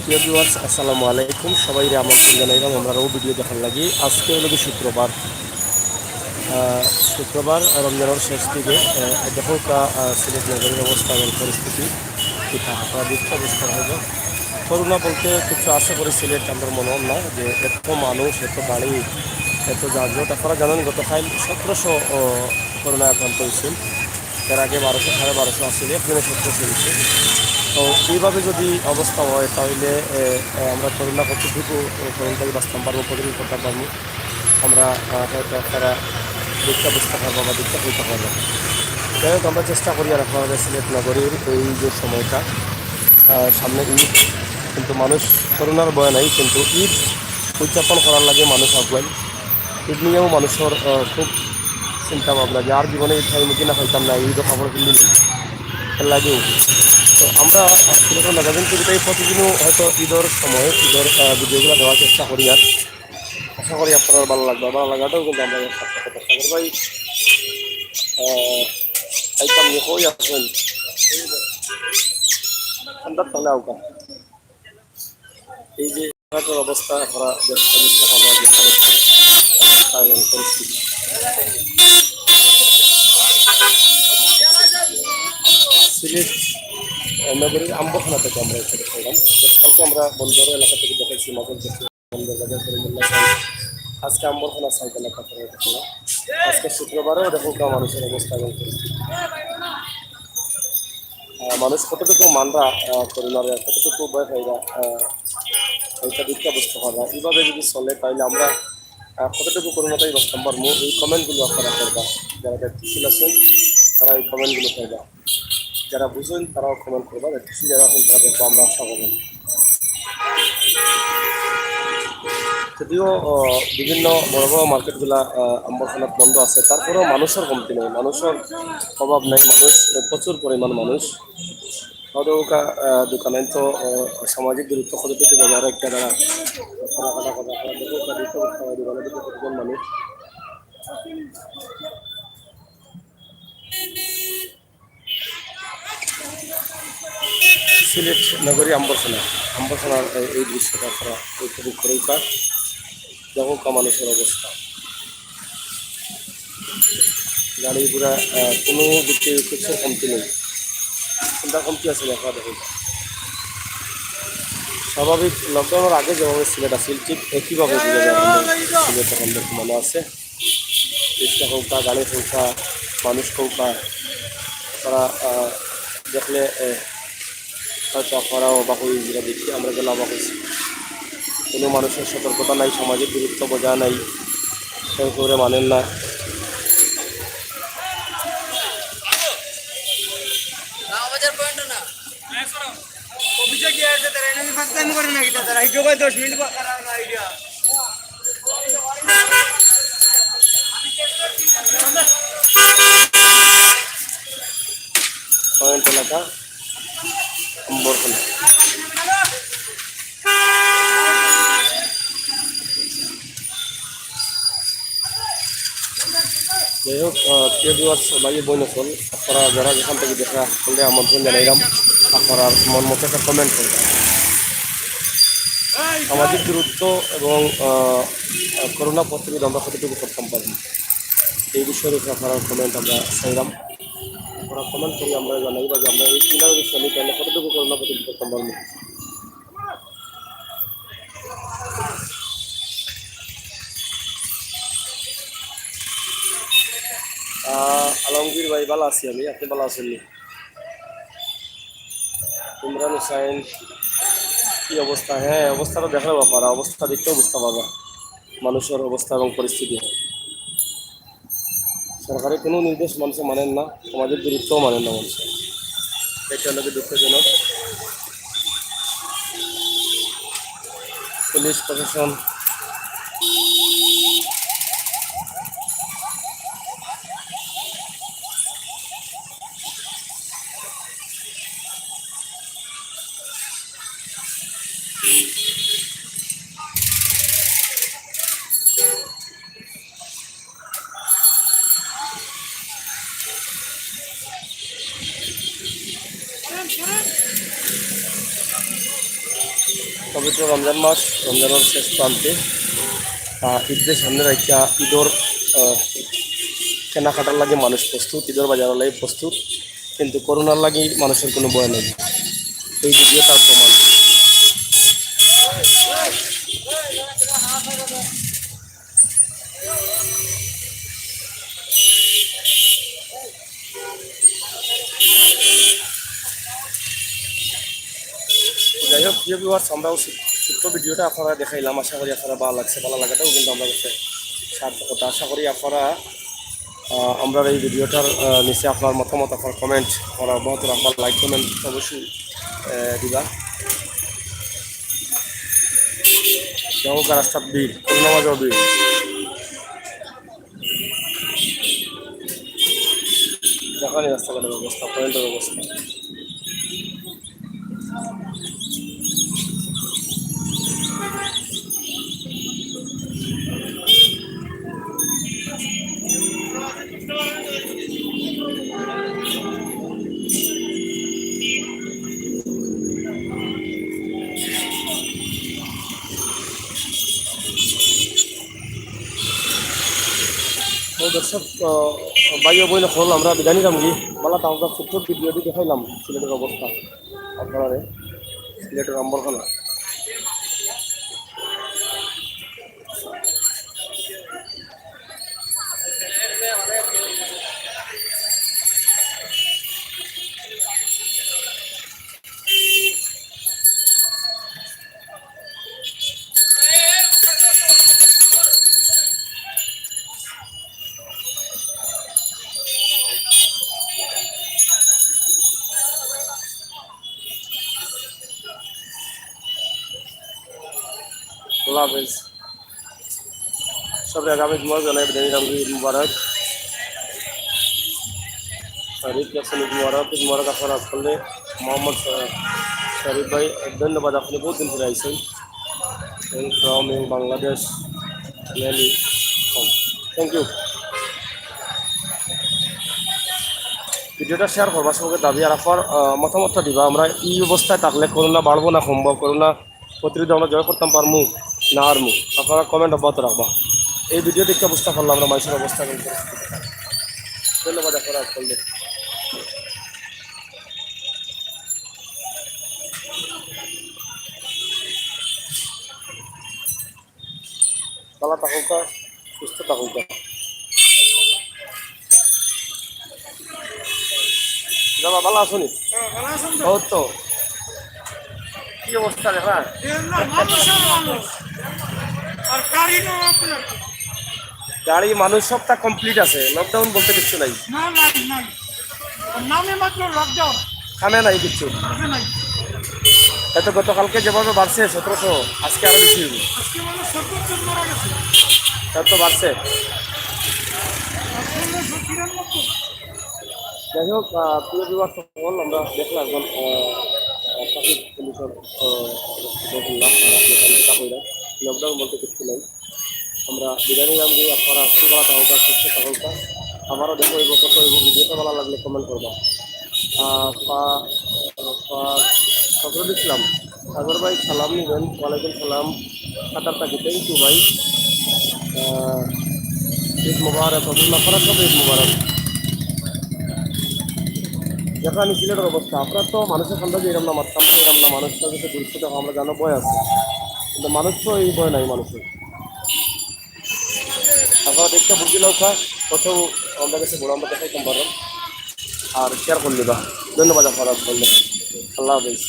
প্রিয় ভিউয়ার্স আসসালামু আলাইকুম সবাইরে আমন্ত্রণ জানাইলাম আমরা ভিডিও দেখার লাগি। আজকে হলো শুক্রবার রমজানের শেষ দিকে দেখো সিলেট নগরীর অবস্থা এবং পরিস্থিতি পিঠা আপনারা দেখতে বুঝতে হবে। করোনা বলতে কিছু আশা করি সিলেট আমরা মনে হয় না যে এত মানুষ এত গাড়ি এত যানজট। আপনারা জানেন গতকাল 1700 করোনা আক্রান্ত হয়েছিল, এর আগে 1200 1250 আসলে একদিনে 1700 হয়েছে। তো এইভাবে যদি অবস্থা হয় তাহলে আমরা করোনা কতটুকু করোনা থেকে বাঁচতাম পারবো, কতটুকু করতে পারবো আমরা হয়তো আপনারা দেখতে বুঝতে পারবো বা দেখতে বলতে পারবো। যাই হোক আমরা চেষ্টা করি আর আপনাদের সিলেট নগরীর এই যে সময়টা সামনে ঈদ, কিন্তু মানুষ করোনার ভয় নাই, কিন্তু ঈদ উদযাপন করার লাগে মানুষ আগুয়াই। ঈদ নিয়েও মানুষের খুব চিন্তা ভাবনা যে আর জীবনে ঈদ খাই মুখে না খাইতাম না, ঈদও খাবার কিনলি নেই এর লাগেও। তো আমরা সিলেটের ম্যাগাজিন টিভিতে প্রতিদিনও হয়তো ঈদের সময় ঈদের ভিডিওগুলো দেওয়ার চেষ্টা করি, আর আশা করি আপনার ভালো লাগবে। ভালো লাগাটাও কিন্তু আমরা সাগর ভাই খাইতাম নিয়ে কই আসবেন ঠান্ডার তাহলে আউকা এই যে অবস্থা আপনারা চেষ্টা করবার যে অবস্থা এবং পরিস্থিতি সিলেট নগরীর আম্বখানা থেকে আমরা এখানে করলাম। কালকে আমরা বন্দর এলাকা থেকে দেখাইছি মাঝে বন্দর বাজার করিমুল্লাহ সাহেব, আজকে আম্বরখানা সাইড এলাকা থেকে দেখলাম। আজকে শুক্রবারেও দেখো মানুষের অবস্থা এবং পরিস্থিতি মানুষ কতটুকু মানরা করোনার কতটুকু ভয় পাইরা এইটা দিকটা বুঝতে পারবা। এইভাবে যদি চলে তাহলে আমরা কতটুকু করোনাটাই বাঁচতাম পারবো। এই কমেন্টগুলো আপনারা করবা, যারা দেখতেছিল আছেন তারা এই কমেন্টগুলো করবা, যারা বুঝেন তারাও কমেন্ট করবা, দেখতেছি যারা আছেন তারা দেখবো আমরা আশা করবেন। যদিও বিভিন্ন বড় বড় মার্কেটগুলা আম্বরখানাত বন্ধ আছে, তারপরেও মানুষের কমতি নেই, মানুষের অভাব নেই, মানুষ প্রচুর পরিমাণ মানুষ। হয়তো দোকানে তো সামাজিক দূরত্ব কতটুকু বজায় রাখতে তারা দোকানে থেকে কতজন মানুষ। সিলেট নগরী আম্বরখানার এই দৃশ্যটা আপনারা উপভোগ করুকা, দেখো মানুষের অবস্থা, গাড়ি ঘোড়া কোনো দিকে কিছু কমতি নেই, কোনটা কমতি আছে আপনারা দেখুন। স্বাভাবিক লকডাউনের আগে যেভাবে সিলেট আসছিল ঠিক একইভাবে সিলেট এখন বর্তমানে আছে। রিক্সা হৌকা, গাড়ি হৌকা, মানুষ হৌকা, তারা দেখলে হয়তো আপনারাও অবাক হয়ে যেটা দেখি আমরা গেলে অবাক হয়েছি। কোনো মানুষের সতর্কতা নাই, সামাজিক দূরত্ব বজায় নাই, কেউ করে মানেন না। পয়েন্ট এলাকা আম্বরখানা। যাই হোক প্রিয় ভিউয়ার্স ভাই বোন আছেন, আপনারা যারা যেখান থেকে দেখা করলে আমন্ত্রণ জানাইলাম, আপনারা মন মতো একটা কমেন্ট করবেন। সামাজিক দূরত্ব এবং করোনা প্রতিরোধ আমরা কতটুকু করতাম পারবো এই বিষয়ের উপরে আপনারা কমেন্ট আমরা চাইলাম। আপনারা কমেন্ট করি আমরা জানাইবা যে আমরা এই কিনা যদি চলি তাহলে কতটুকু করোনা প্রতিরোধ করতাম পারবো। আলমগীর ভাই ভালো আছি আমি, আপনি ভালো আছেননি? ইমরান হুসাইন কি অবস্থা? হ্যাঁ অবস্থাটা দেখার ব্যাপার, অবস্থা দেখতেও বুঝতে পারবা মানুষের অবস্থা এবং পরিস্থিতি। সরকারি কোনো নির্দেশ মানুষে মানেন না, সমাজের দূরত্বও মানেন না মানুষের, এটা হলো দুঃখজনক। পুলিশ প্রশাসন পবিত্র রমজান মাস, রমজানের শেষ প্রান্তে ঈদের সামনে রাখিয়া ঈদর কেনাকাটার লাগে মানুষ প্রস্তুত, ঈদের বাজারের লাগে প্রস্তুত, কিন্তু করোনার লাগে মানুষের কোনো ভয় নেই। এই ভিডিও তার প্রমাণ। যাই হোক, প্রিয় ভিউয়ার্স, আমরাও ছোট্ট ভিডিওটা আপনারা দেখাইলাম। আশা করি আপনারা ভালো লাগছে। ভালো লাগাটাও কিন্তু আমরা কাছে সার্থকতা। আশা করি আপনারা আমরা এই ভিডিওটার নিচে আপনার মতামত, আপনার কমেন্ট করা অব্যাহত রাখবার, লাইক কমেন্ট অবশ্যই দিবা। যেমন রাস্তার ভিড়, নামাজের ভিড়, দেখানি রাস্তাঘাটের অবস্থা, পয়েন্টের অবস্থা। তো দর্শক ভাই ও বই হল, আমরা বিদায় নিলাম কি বলা, তা আমরা ছোট্ট ভিডিওটি দেখাইলাম সিলেটের অবস্থা আপনারা, সিলেটের আম্বরখানা। আল্লাহ হাফেজ। সবাই আগামী জুমার জানাই বিদায় নিলাম কি ঈদ মুবারক, শরীফ জাকসন ঈদ মুবারক। ঈদ মুবারক আপনারা করলে মোহাম্মদ শরীফ ভাই, ধন্যবাদ। আপনি বহুত দিন ফিরে আইসেন ফ্রম বাংলাদেশ, থ্যাংক ইউ। ভিডিওটা শেয়ার করবার সঙ্গে দাবি আর আপনার মতামতটা দিবা। আমরা এই অবস্থায় থাকলে করোনা বাড়বো না কমবো, করোনা প্রতিরোধে আমরা জয় করতাম পারমু না আরমু, আপনারা কমেন্ট অব্যাহত রাখবা। এই ভিডিও দেখতে অবস্থা করলাম আমরা মানুষের অবস্থা কিন্তু। ধন্যবাদ আপনারা করলে। ভালো থাকুক, সুস্থ থাকুক। দাদা ভালো আছো নি? তো কি অবস্থা দেখা, গাড়ি মানুষ সবটা কমপ্লিট আছে, লকডাউন বলতে কিছু নাই, খানে নাই কিছু। এত গতকালকে যেভাবে বাড়ছে 1700, আজকে আরো বেশি হবে, তার তো বাড়ছে। যাই হোক, প্রিয় বিভাগ সকল, আমরা দেখলাম একজন ট্রাফিক পুলিশের লকডাউন বলতে কিছু নেই। আমরা বিদায় নিলাম যে আপনারা সুবাদ হোক, সুস্থ থাকুক। আমারও দেখো এই কত এবং ভিডিওটা ভালো লাগলে কমেন্ট করবা। ফজরুল ইসলাম সাগর ভাই সালাম নিবেন, ওয়ালাইকুম সালাম। কাতার থাকি, থ্যাংক ইউ ভাই। ঈদ মুবারক, আপনারা সব ঈদ মুবারক। যেখানে সিলেটের অবস্থা, আপনার তো মানুষের সামনে যে এরম না, মারতাম এরম না, মানুষটা যদি গুরুত্ব দেখো, আমরা জানো ভয় আছে, কিন্তু মানুষ তো এই ভয় নাই মানুষের। আপনারা দেখতে বুঝিলাম কোথাও আমাদের কাছে বড় আমরা দেখাইতাম পারেন আর শেয়ার করলি বা। ধন্যবাদ আপনারা বললেন। আল্লাহ হাফিজ।